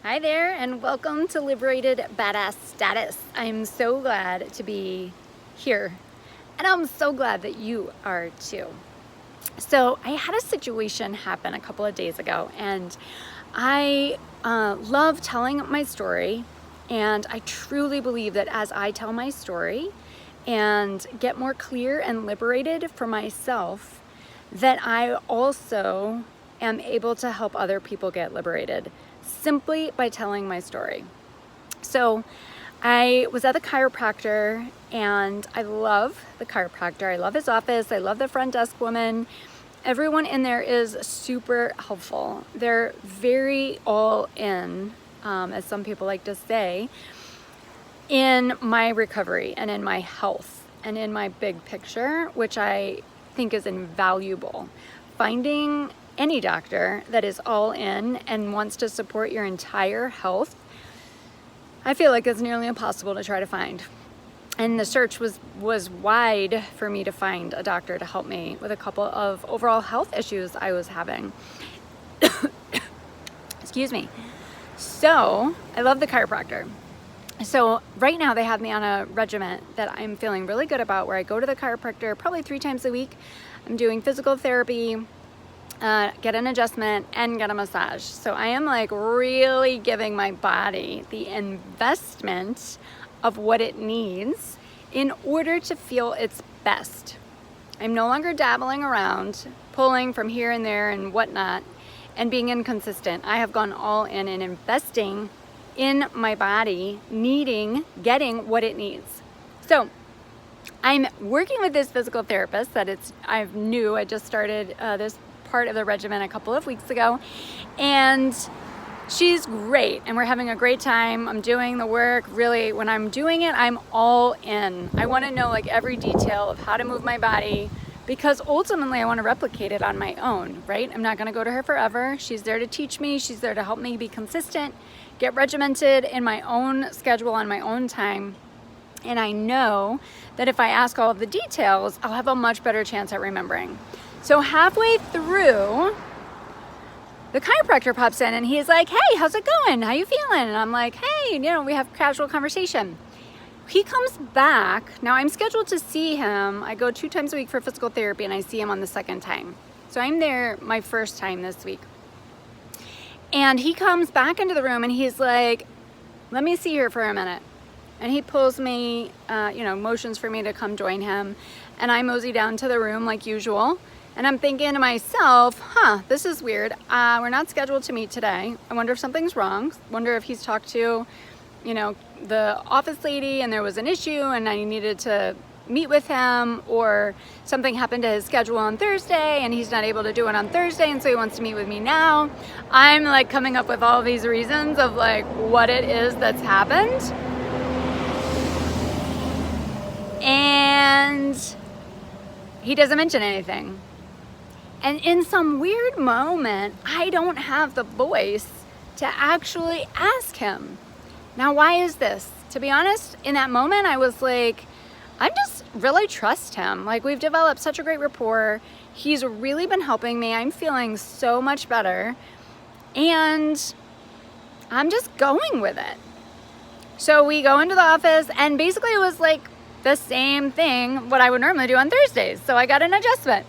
Hi there, and welcome to Liberated Badass Status. I'm so glad to be here, and I'm so glad that you are too. So I had a situation happen a couple of days ago, and I love telling my story, and I truly believe that as I tell my story and get more clear and liberated for myself, that I also am able to help other people get liberated simply by telling my story. So I was at the chiropractor, and I love the chiropractor. I love his office. I love the front desk woman. Everyone in there is super helpful. They're very all in, as some people like to say, in my recovery and in my health and in my big picture, which I think is invaluable. Finding any doctor that is all in and wants to support your entire health, I feel like it's nearly impossible to try to find. And the search was wide for me to find a doctor to help me with a couple of overall health issues I was having. Excuse me. So I love the chiropractor. So right now they have me on a regimen that I'm feeling really good about, where I go to the chiropractor probably 3 times a week. I'm doing physical therapy, get an adjustment, and get a massage. So I am like really giving my body the investment of what it needs in order to feel its best. I'm no longer dabbling around, pulling from here and there and whatnot, and being inconsistent. I have gone all in and investing in my body getting what it needs. So I'm working with this physical therapist that I just started this part of the regimen a couple of weeks ago, and she's great, and we're having a great time. I'm doing the work. Really, when I'm doing it, I'm all in. I want to know like every detail of how to move my body, because ultimately I want to replicate it on my own, right? I'm not going to go to her forever. She's there to teach me. She's there to help me be consistent, get regimented in my own schedule on my own time. And I know that if I ask all of the details, I'll have a much better chance at remembering. So halfway through, the chiropractor pops in and he's like, "Hey, how's it going? How you feeling?" And I'm like, "Hey," we have casual conversation. He comes back. Now I'm scheduled to see him. I go 2 times a week for physical therapy, and I see him on the second time. So I'm there my first time this week. And he comes back into the room and he's like, "Let me see her for a minute." And he pulls me, motions for me to come join him. And I mosey down to the room like usual. And I'm thinking to myself, this is weird. We're not scheduled to meet today. I wonder if something's wrong. Wonder if he's talked to, the office lady and there was an issue and I needed to meet with him, or something happened to his schedule on Thursday and he's not able to do it on Thursday, and so he wants to meet with me now. I'm like coming up with all these reasons of like what it is that's happened. And he doesn't mention anything. And in some weird moment, I don't have the voice to actually ask him. Now, why is this? To be honest, in that moment, I was like, I just really trust him. Like, we've developed such a great rapport. He's really been helping me. I'm feeling so much better. And I'm just going with it. So we go into the office, and basically it was like the same thing, what I would normally do on Thursdays. So I got an adjustment.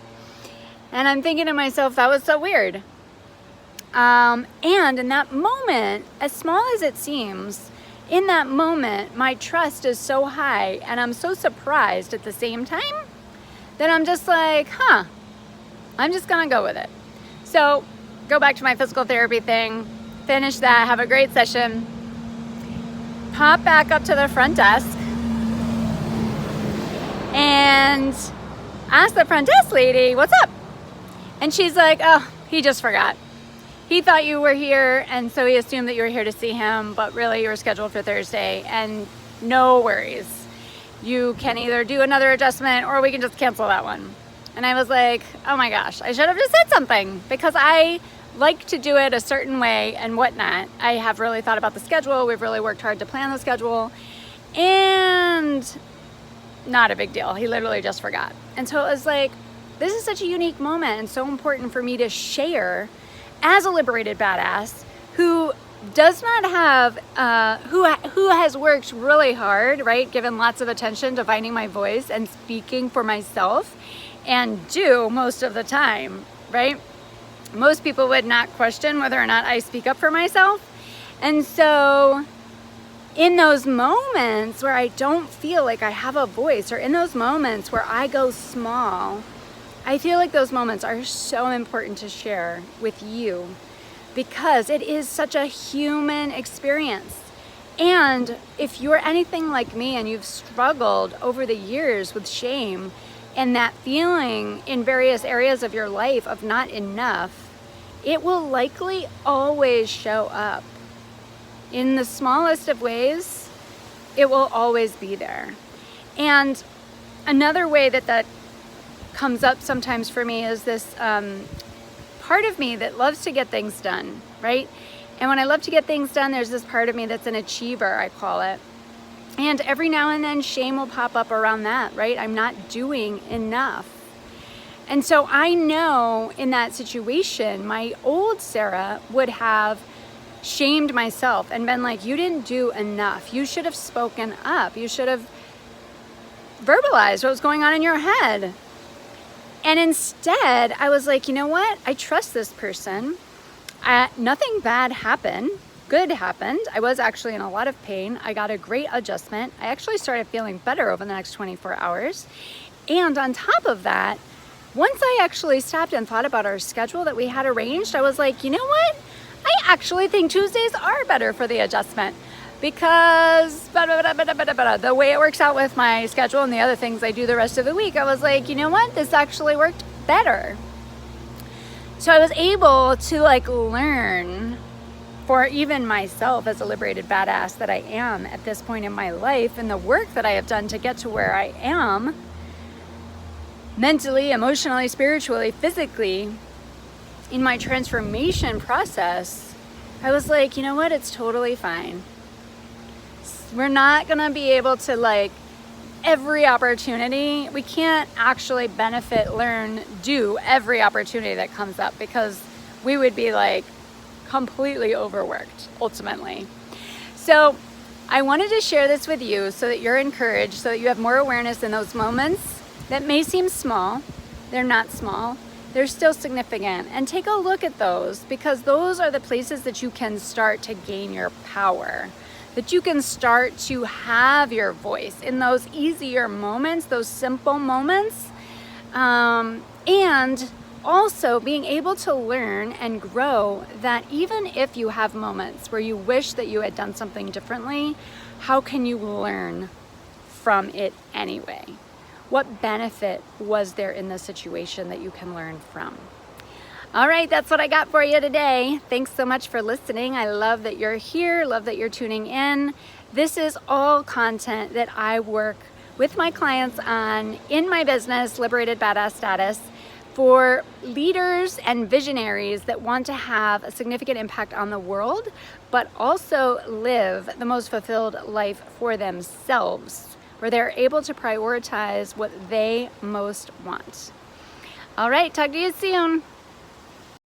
And I'm thinking to myself, that was so weird. And in that moment, as small as it seems, in that moment, my trust is so high and I'm so surprised at the same time that I'm just like, I'm just gonna go with it. So go back to my physical therapy thing, finish that, have a great session, pop back up to the front desk and ask the front desk lady, "What's up?" And she's like, "Oh, he just forgot. He thought you were here, and so he assumed that you were here to see him, but really you were scheduled for Thursday, and no worries. You can either do another adjustment or we can just cancel that one." And I was like, oh my gosh, I should have just said something, because I like to do it a certain way and whatnot. I have really thought about the schedule. We've really worked hard to plan the schedule, and not a big deal. He literally just forgot. And so it was like, this is such a unique moment and so important for me to share as a liberated badass who does not have, who has worked really hard, right? Given lots of attention to finding my voice and speaking for myself, and do most of the time, right? Most people would not question whether or not I speak up for myself. And so in those moments where I don't feel like I have a voice, or in those moments where I go small, I feel like those moments are so important to share with you, because it is such a human experience. And if you're anything like me and you've struggled over the years with shame and that feeling in various areas of your life of not enough, it will likely always show up. In the smallest of ways, it will always be there. And another way that comes up sometimes for me is this part of me that loves to get things done, right? And when I love to get things done, there's this part of me that's an achiever, I call it. And every now and then shame will pop up around that, right? I'm not doing enough. And so I know in that situation, my old Sarah would have shamed myself and been like, you didn't do enough. You should have spoken up. You should have verbalized what was going on in your head. And instead, I was like, you know what? I trust this person. Nothing bad happened. Good happened. I was actually in a lot of pain. I got a great adjustment. I actually started feeling better over the next 24 hours. And on top of that, once I actually stopped and thought about our schedule that we had arranged, I was like, you know what? I actually think Tuesdays are better for the adjustment, because the way it works out with my schedule and the other things I do the rest of the week, I was like, you know what? This actually worked better. So I was able to learn for even myself as a liberated badass that I am at this point in my life, and the work that I have done to get to where I am mentally, emotionally, spiritually, physically, in my transformation process, I was like, you know what? It's totally fine. We're not gonna be able to every opportunity. We can't actually benefit, learn, do every opportunity that comes up, because we would be completely overworked ultimately. So I wanted to share this with you so that you're encouraged, so that you have more awareness in those moments that may seem small. They're not small. They're still significant. And take a look at those, because those are the places that you can start to gain your power, that you can start to have your voice in those easier moments, those simple moments. And also being able to learn and grow that even if you have moments where you wish that you had done something differently, how can you learn from it anyway? What benefit was there in the situation that you can learn from? All right, that's what I got for you today. Thanks so much for listening. I love that you're here, love that you're tuning in. This is all content that I work with my clients on in my business, Liberated Badass Status, for leaders and visionaries that want to have a significant impact on the world, but also live the most fulfilled life for themselves, where they're able to prioritize what they most want. All right, talk to you soon.